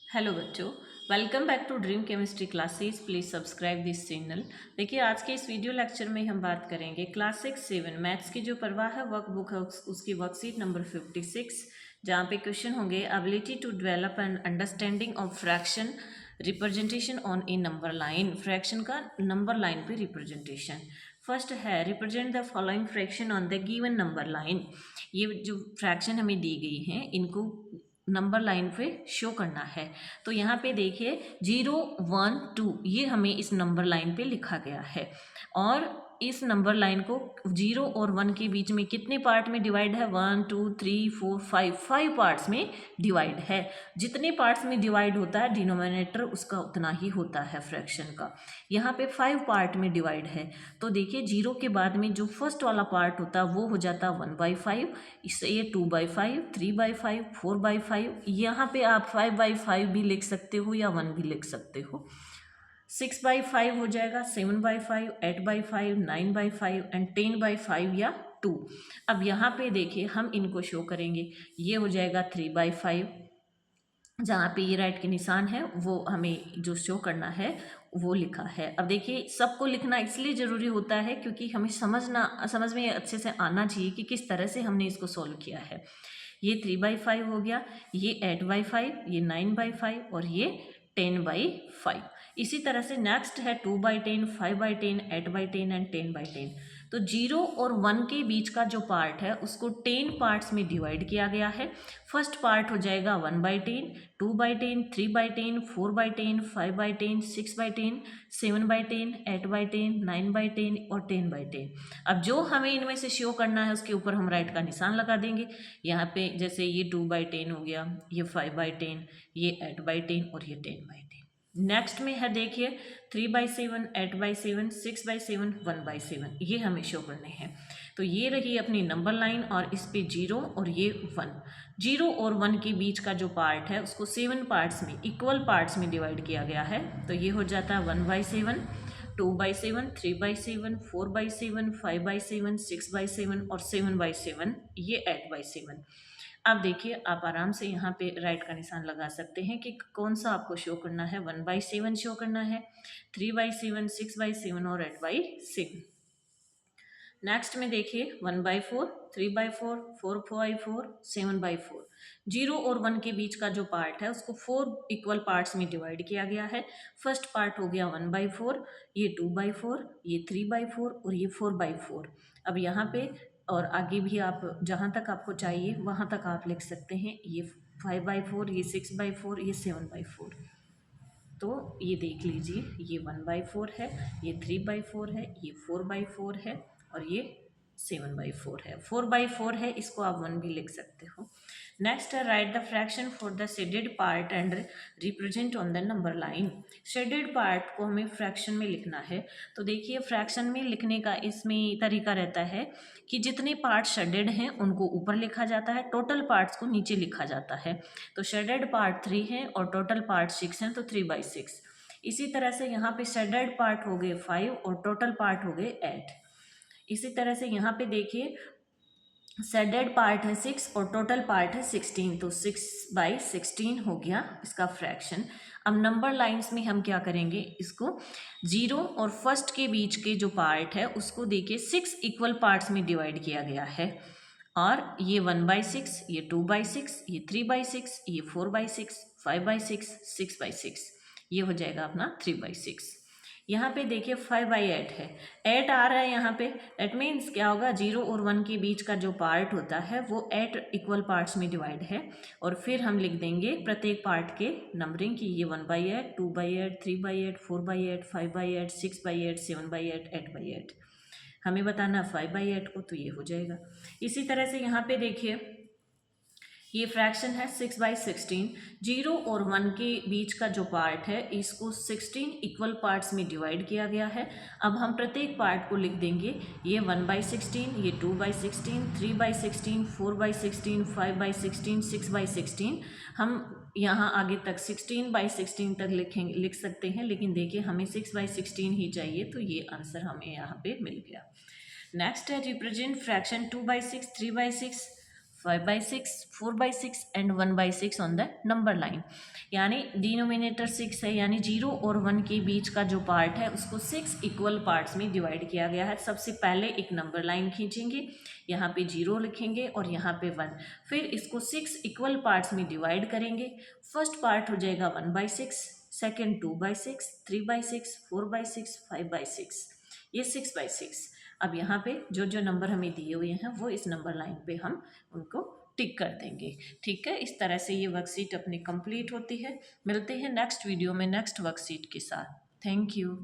Hello बच्चों, welcome back to dream chemistry classes. Please subscribe this channel. देखिए, आज के इस वीडियो लेक्चर में हम बात करेंगे क्लास 6-7 मैथ्स की जो परवाह है वर्क बुक है उसकी वर्कशीट नंबर 56, जहाँ पे क्वेश्चन होंगे ability to develop and understanding of fraction representation on a number line. Fraction का नंबर लाइन पे रिप्रेजेंटेशन। फर्स्ट है represent the following fraction on the given number line. ये जो फ्रैक्शन हमें दी गई हैं इनको नंबर लाइन पे शो करना है। तो यहाँ पे देखिए 0, 1, 2 ये हमें इस नंबर लाइन पे लिखा गया है। और इस नंबर लाइन को 0 और 1 के बीच में कितने पार्ट में डिवाइड है? 1, 2, 3, 4, 5 पार्ट्स में डिवाइड है। जितने पार्ट्स में डिवाइड होता है डिनोमिनेटर उसका उतना ही होता है फ्रैक्शन का। यहाँ पे 5 पार्ट में डिवाइड है। तो देखिए 0 के बाद में जो फर्स्ट वाला पार्ट होता है वो हो जाता 1/5, इससे ये 2/5, 3/5, 4/5। यहाँ पे आप 5/5 भी लिख सकते हो या 1 भी लिख सकते हो। 6/5 हो जाएगा, 7/5, 8/5, 9/5 एंड 10/5 या 2। अब यहाँ पे देखिए हम इनको शो करेंगे। ये हो जाएगा 3/5, जहाँ पे ये राइट के निशान है वो हमें जो शो करना है वो लिखा है। अब देखिए सबको लिखना इसलिए ज़रूरी होता है क्योंकि हमें समझ में अच्छे से आना चाहिए कि किस तरह से हमने इसको सॉल्व किया है। ये 3/5 हो गया, ये 8/5, ये 9/5 और ये 10/5। इसी तरह से नेक्स्ट है 2/10, 5/10, 8/10 एंड 10/10। तो 0 और 1 के बीच का जो पार्ट है उसको 10 पार्ट्स में डिवाइड किया गया है। फर्स्ट पार्ट हो जाएगा 1/10, 2/10, 3/10, 4/10, 5/10, 6/10, 7/10, 8/10, 9/10 और 10/10। अब जो हमें इनमें से शो करना है उसके ऊपर हम राइट का निशान लगा देंगे। यहाँ पे जैसे ये 2/10 हो गया, ये 5/10, ये 8/10 और ये 10/10। नेक्स्ट में है देखिए 3/7, 8/7, 6/7, 1/7, ये हमें शो करने हैं। तो ये रही अपनी नंबर लाइन और इस पे 0 और ये 1। 0 और 1 के बीच का जो पार्ट है उसको 7 पार्ट्स में इक्वल पार्ट्स में डिवाइड किया गया है। तो ये हो जाता है 1/7, 2/7, 3/7, 4/7, 5/7, 6/7 और 7/7, ये 8/7। अब देखिए आप आराम से यहाँ पे राइट का निशान लगा सकते हैं कि कौन सा आपको शो करना है। 1/7 शो करना है, 3/7, 6/7 और 8/7। नेक्स्ट में देखिए 1/4, 3/4, 4/4, 7/4। 0 और 1 के बीच का जो पार्ट है उसको 4 इक्वल पार्ट्स में डिवाइड किया गया है। फर्स्ट पार्ट हो गया 1/4, ये 2/4, ये 3/4 और ये 4/4। अब यहाँ पे और आगे भी आप जहाँ तक आपको चाहिए वहाँ तक आप लिख सकते हैं। ये 5/4, ये 6/4, ये 7/4। तो ये देख लीजिए, ये 1/4 है, ये 3/4 है, ये 4/4 है और ये 7/4 है। 4/4 है, इसको आप 1 भी लिख सकते हो। नेक्स्ट है right the fraction for the shaded part and represent on the number line. Shaded part को हमें फ्रैक्शन में लिखना है। तो देखिए फ्रैक्शन में लिखने का इसमें तरीका रहता है कि जितने पार्ट शेडेड हैं उनको ऊपर लिखा जाता है, टोटल पार्ट्स को नीचे लिखा जाता है। तो शेडेड पार्ट 3 है और टोटल पार्ट 6 हैं, तो 3/6। इसी तरह से यहाँ पे शेडेड पार्ट हो गए 5 और टोटल पार्ट हो गए 8। इसी तरह से यहाँ पे देखिए शेडेड पार्ट है 6 और टोटल पार्ट है 16, तो 6/16 हो गया इसका फ्रैक्शन। अब नंबर लाइंस में हम क्या करेंगे, इसको 0 और फर्स्ट के बीच के जो पार्ट है उसको देखिए 6 इक्वल पार्ट्स में डिवाइड किया गया है। और ये 1/6, ये 2/6, ये 3/6, ये 4/6, 5/6, 6/6, ये हो जाएगा अपना 3/6। यहाँ पे देखिए 5/8 है, 8 आ रहा है यहाँ पे। दैट मीन्स क्या होगा, 0 और 1 के बीच का जो पार्ट होता है वो 8 इक्वल पार्ट्स में डिवाइड है। और फिर हम लिख देंगे प्रत्येक पार्ट के नंबरिंग की, ये 1/8, 2/8, 3/8, 4/8, 5/8, 6/8, 7/8, 8/8। हमें बताना 5/8 को, तो ये हो जाएगा। इसी तरह से यहाँ पे देखिए ये फ्रैक्शन है 6/16। 0 और 1 के बीच का जो पार्ट है इसको 16 इक्वल पार्ट्स में डिवाइड किया गया है। अब हम प्रत्येक पार्ट को लिख देंगे, ये 1/16, ये 2/16, 3/16, 4/16, 5/16, 6/16। हम यहाँ आगे तक 16/16 तक लिख सकते हैं, लेकिन देखिए हमें 6/16 ही चाहिए, तो ये आंसर हमें यहाँ पे मिल गया। नेक्स्ट है represent fraction 2/6, 3/6, 5/6, 4/6 and 1/6 on the number line. यानी डिनोमिनेटर 6 है, यानी 0 और 1 के बीच का जो पार्ट है उसको 6 इक्वल पार्ट्स में डिवाइड किया गया है। सबसे पहले एक नंबर लाइन खींचेंगे, यहाँ पे 0 लिखेंगे और यहाँ पे 1, फिर इसको 6 इक्वल पार्ट्स में डिवाइड करेंगे। फर्स्ट पार्ट हो जाएगा 1/6, सेकेंड 2/6, 3/6, 4/6, 5/6, ये 6/6। अब यहाँ पे जो जो नंबर हमें दिए हुए हैं वो इस नंबर लाइन पे हम उनको टिक कर देंगे। ठीक है, इस तरह से ये वर्कशीट अपनी कंप्लीट होती है। मिलते हैं नेक्स्ट वीडियो में नेक्स्ट वर्कशीट के साथ। Thank you.